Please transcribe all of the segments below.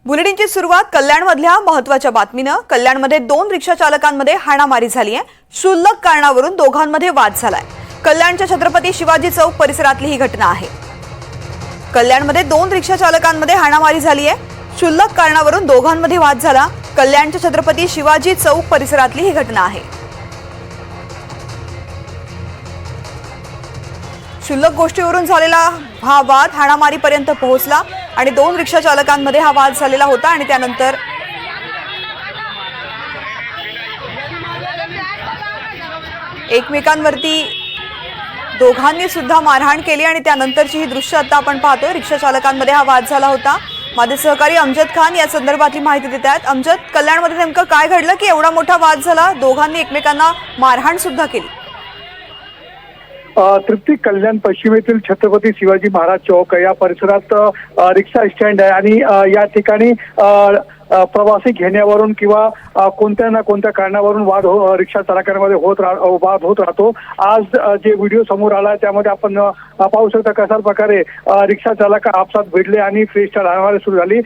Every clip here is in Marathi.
बुलेटिनची सुरुवात कल्याणमधल्या महत्त्वाच्या बातमीनं। कल्याणमध्ये 2 रिक्षा चालकांमध्ये हाणामारी झाली आहे। क्षुल्लक कारणावरून दोघांमध्ये वाद झालाय। कल्याणच्या छत्रपती शिवाजी चौक परिसरातली ही घटना आहे। कल्याणमध्ये 2 रिक्षा चालकांमध्ये हाणामारी झाली आहे। क्षुल्लक कारणावरून दोघांमध्ये वाद झाला। कल्याणच्या छत्रपती शिवाजी चौक परिसरातली ही घटना आहे। क्षुल्लक गोष्टीवरून झालेला हा वाद हाणामारीपर्यंत पोहोचला आणि 2 रिक्षा चालकांमध्ये हा वाद झालेला होता आणि त्यानंतर एकमेकांवरती दोघांनी सुद्धा मारहाण केली आणि त्यानंतरची ही दृश्य आता आपण पाहतोय। रिक्षा चालकांमध्ये हा वाद झाला होता। माझे सहकारी अमजद खान या संदर्भातली माहिती देत आहेत। अमजद, कल्याणमध्ये नेमकं काय घडलं की एवढा मोठा वाद झाला, दोघांनी एकमेकांना मारहाण सुद्धा केली? तृप्ती, कल्याण पश्चिमेतील छत्रपती शिवाजी महाराज चौक या परिसरात रिक्षा स्टँड आहे आणि या ठिकाणी प्रवासी घेण्यावरून किंवा कोणत्या ना कोणत्या कारणावरून रिक्षा चालकांमध्ये वाद होत राहतो। आज जे व्हिडिओ समोर आला त्यामध्ये आपण पाहू शकता कशा प्रकारे रिक्षा चालक आपसात भिडले आणि फ्रीस्टाईल हाणामारी सुरू झाली।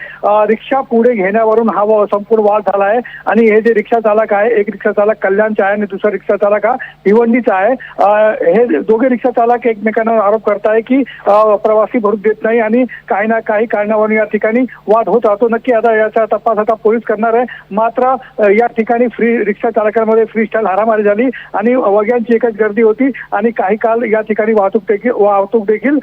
रिक्षा पुढे घेण्यावरून हा संपूर्ण वाद झाला आहे आणि हे जे रिक्षा चालक आहे, एक रिक्षा चालक कल्याणचा आहे आणि दुसरा रिक्षा चालक हा भिवंडीचा आहे। हे दोघे रिक्षा चालक एकमेकांवर आरोप करताय की प्रवासी भरू देत नाही आणि काही ना काही कारणावरून या ठिकाणी वाद होत राहतो। नक्की आता याचा तपास आता पोलीस करणार आहे। मात्र या ठिकाणी रिक्षा चालकांमध्ये फ्रीस्टाईल हाणामारी झाली आणि वग्यांची एकच गर्दी होती आणि काही काल या ठिकाणी वाहतूक देखील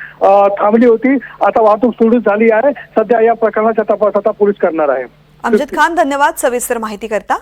थांबली होती। आता वाहतूक सुरू झाली आहे। सध्या या प्रकरणाचा तपास आता पोलीस करणार आहे। अमजद खान, धन्यवाद सविस्तर माहिती करता।